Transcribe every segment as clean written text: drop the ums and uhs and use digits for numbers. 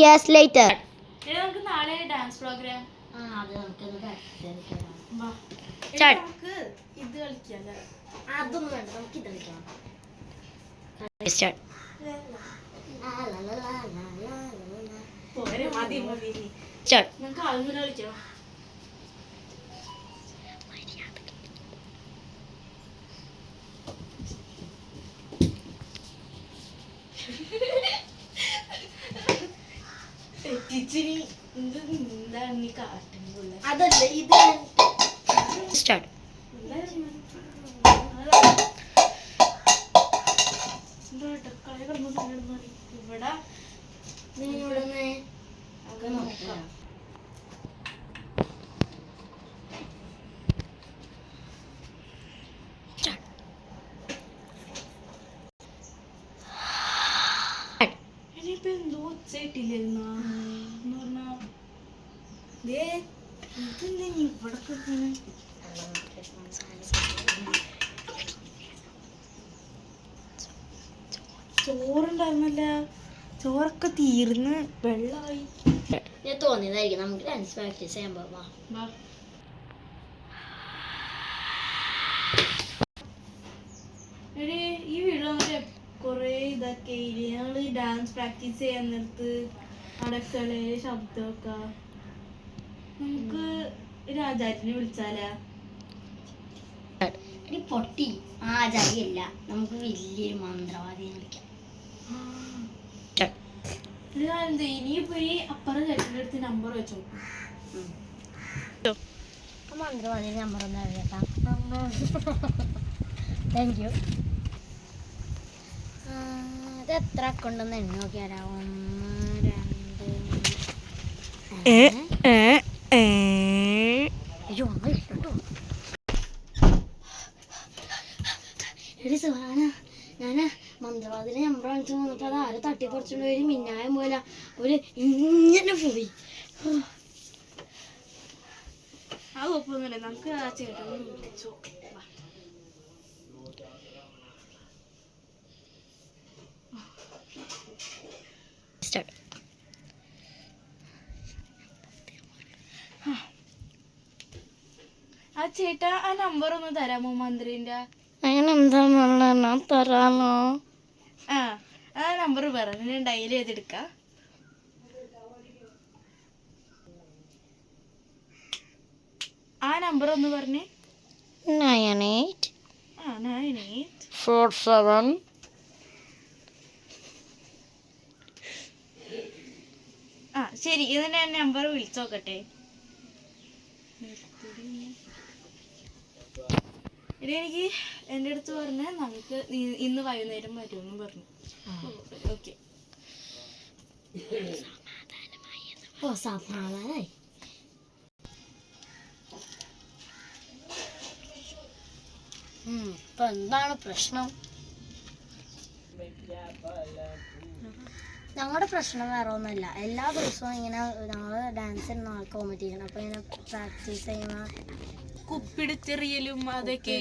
years later. നമുക്ക് നാളെ dance programme അത് നമുക്ക് ഇത് കളിക്കാം. അതൊന്നും വേണ്ട, നമുക്ക് ഇത് കളിക്കാം. നമുക്ക് ആളുകൾ കളിക്കാം. അതല്ല ഇത് സ്റ്റാർട്ട്. ഇനിയിപ്പോ എന്തോ ഉച്ചയിട്ടില്ലെന്ന് പറഞ്ഞാ ഇവിടെ ചോറുണ്ടായിരുന്നല്ല, ചോറൊക്കെ തീർന്ന് വെള്ളമായി. ഞാൻ തോന്നിയതായിരിക്കും. നമുക്ക് ഡാൻസ് പ്രാക്ടീസ് ചെയ്യാൻ പോവാ. ഈ വീഡിയോ കൊറേ ഇതൊക്കെ ഞങ്ങള് ഡാൻസ് പ്രാക്ടീസ് ചെയ്യാൻ നേരത്ത് അടക്കളയിലെ ശബ്ദമൊക്കെ നമുക്ക് രാജാറ്റിനെ വിളിച്ചാലാ? പൊട്ടി ആചാര്യല്ല, നമുക്ക് വലിയൊരു മന്ത്രവാദിയെ വിളിക്കാം. ഇനിയിപ്പോ ഈ അപ്പുറം ചേട്ടൻ്റെ അടുത്ത് നമ്പർ വെച്ചോ. മന്ത്രവാദിയുടെ നമ്പർ ഒന്ന് എഴുതാം. Thank you. ഇത് എത്ര അക്കൗണ്ടെന്ന് എണ്ണി നോക്കിയാലോ? 1 2 എടി സുഹാന, ഞാന് മന്ത്രവാദിനെ നമ്പർ കാണിച്ചു വന്നപ്പോ അത് ആരും തട്ടിപ്പറിച്ചോണ്ട് ഒരു മിന്നായം പോലെ ഒരു ഇങ്ങനെ പോയി. ആ കുഴപ്പമൊന്നുമില്ല, നമുക്ക് ആ ചേട്ടൻ വിളിച്ചു. ആ ചേട്ടാ, ആ നമ്പർ ഒന്ന് തരാമോ മന്ത്രിന്റെ? അങ്ങനെ എന്താ തരാമോ? ആ നമ്പർ പറ, ഞാൻ ഡയൽ ചെയ്തെടുക്കാം. ആ നമ്പർ ഒന്ന് പറഞ്ഞേ. 98 47 ശരി, ഇതിന്റെ നമ്പർ വിളിച്ചോക്കട്ടെ. എനിക്ക് എൻ്റെ അടുത്ത് പറഞ്ഞ നമുക്ക് ഇന്ന് വൈകുന്നേരം വരുമെന്നും പറഞ്ഞു. ഓക്കെ, സമാധാനായി. ഇപ്പൊ എന്താണ് പ്രശ്നം? ഞങ്ങളുടെ പ്രശ്നം വേറെ ഒന്നുമില്ല. എല്ലാ ദിവസവും ഇങ്ങനെ ഞങ്ങള് ഡാൻസ് കോമ്പറ്റീഷൻ, അപ്പൊ ഇങ്ങനെ പ്രാക്ടീസ് ചെയ്യുന്ന കുപ്പിടിച്ചെറിയലും അതൊക്കെ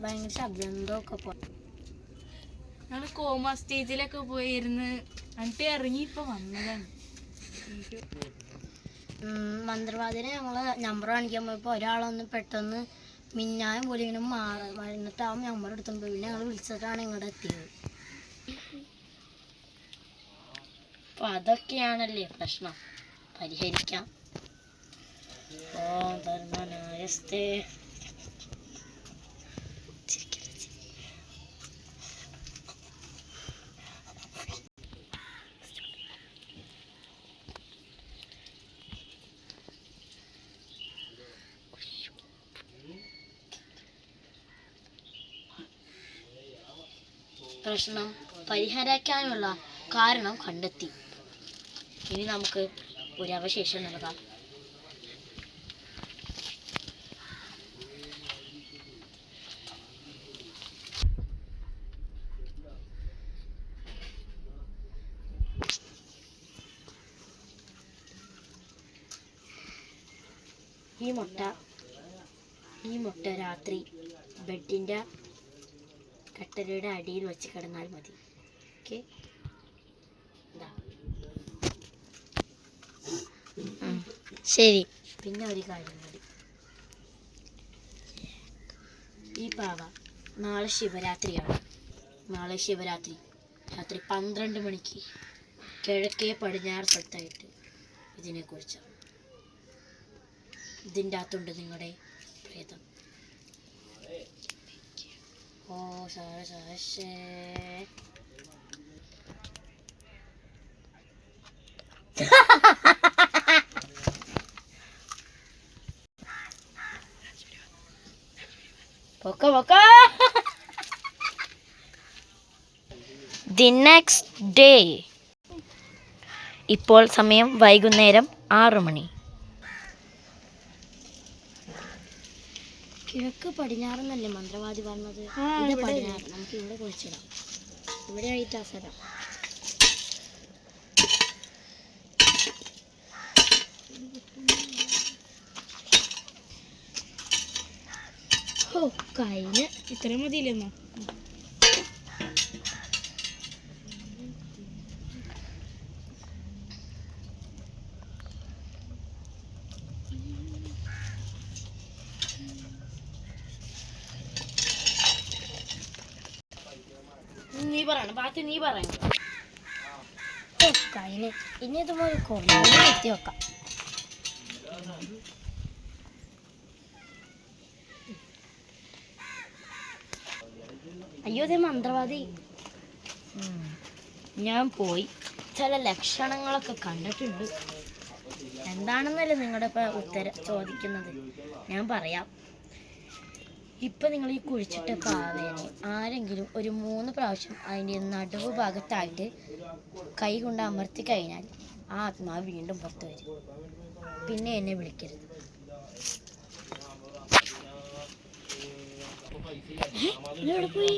ഭയങ്കര ശബ്ദമൊക്കെ പോയി. ഞങ്ങൾ കോമ സ്റ്റേജിലൊക്കെ പോയിരുന്ന് എന്നിട്ട് ഇറങ്ങി ഇപ്പൊ വന്നതാണ്. മന്ത്രവാദിനെ ഞങ്ങള് നമ്പർ കാണിക്കാൻ പോയപ്പോ ഒരാളൊന്ന് പെട്ടെന്ന് മിന്നായം പോലെ ഇങ്ങനെ എന്നിട്ട് ആ നമ്പർ എടുത്തോണ്ട് പോയി. പിന്നെ ഞങ്ങൾ വിളിച്ചിട്ടാണ് ഇങ്ങോട്ട് എത്തിയത്. അപ്പൊ അതൊക്കെയാണല്ലേ പ്രശ്നം. പരിഹരിക്കാം. പ്രശ്നം പരിഹരിക്കാനുള്ള കാരണം കണ്ടെത്തി. ഇനി നമുക്ക് ഒരു അവശേഷം നൽകാം. ഈ മുട്ട രാത്രി ബെഡിൻ്റെ കട്ടലയുടെ അടിയിൽ വെച്ച് കിടന്നാൽ മതി. ഓക്കെ, ശരി. പിന്നെ ഒരു കാര്യം കൂടി, ഈ പാവ നാളെ ശിവരാത്രിയാണ്. നാളെ ശിവരാത്രി രാത്രി 12 മണിക്ക് കിഴക്കേ പടിഞ്ഞാറ് സ്ഥലത്തായിട്ട് ഇതിനെക്കുറിച്ചാണ്. ഇതിൻ്റെ അകത്തുണ്ട് നിങ്ങളുടെ പ്രേതം. ഓ സാരേ പൊക്ക പൊക്ക. The next day. ഇപ്പോൾ സമയം വൈകുന്നേരം 6 മണി. കിഴക്ക് പടിഞ്ഞാറെന്നല്ലേ മന്ത്രവാദി പറഞ്ഞത്? ഇത് പടിഞ്ഞാറ്. നമുക്ക് ഇവിടെ കുളിച്ചിടാം. ഇവിടെ ആയിട്ട് അവസരം. ഓ കഴിഞ്ഞ്. ഇത്രയും മതിയില്ലെന്നോ? നീ പറയണം, ബാക്കി നീ പറയണം. കഴിഞ്ഞ്. ഇനി ഇതുപോലെ കുറേ എത്തി വെക്കാം. അയ്യോ, ഇതേ മന്ത്രവാദി. ഞാൻ പോയി ചില ലക്ഷണങ്ങളൊക്കെ കണ്ടിട്ടുണ്ട്. എന്താണെന്നല്ലേ നിങ്ങളുടെ ഉത്തരം ചോദിക്കുന്നത്? ഞാൻ പറയാം. ഇപ്പം നിങ്ങൾ ഈ കുഴിച്ചിട്ട പാവേനെ ആരെങ്കിലും ഒരു 3 പ്രാവശ്യം അതിൻ്റെ നടുവ് ഭാഗത്തായിട്ട് കൈ കൊണ്ട് അമർത്തി കഴിഞ്ഞാൽ ആ ആത്മാവ് വീണ്ടും പുറത്ത് വരും. പിന്നെ എന്നെ വിളിക്കരുത്. എവിടെ പോയി?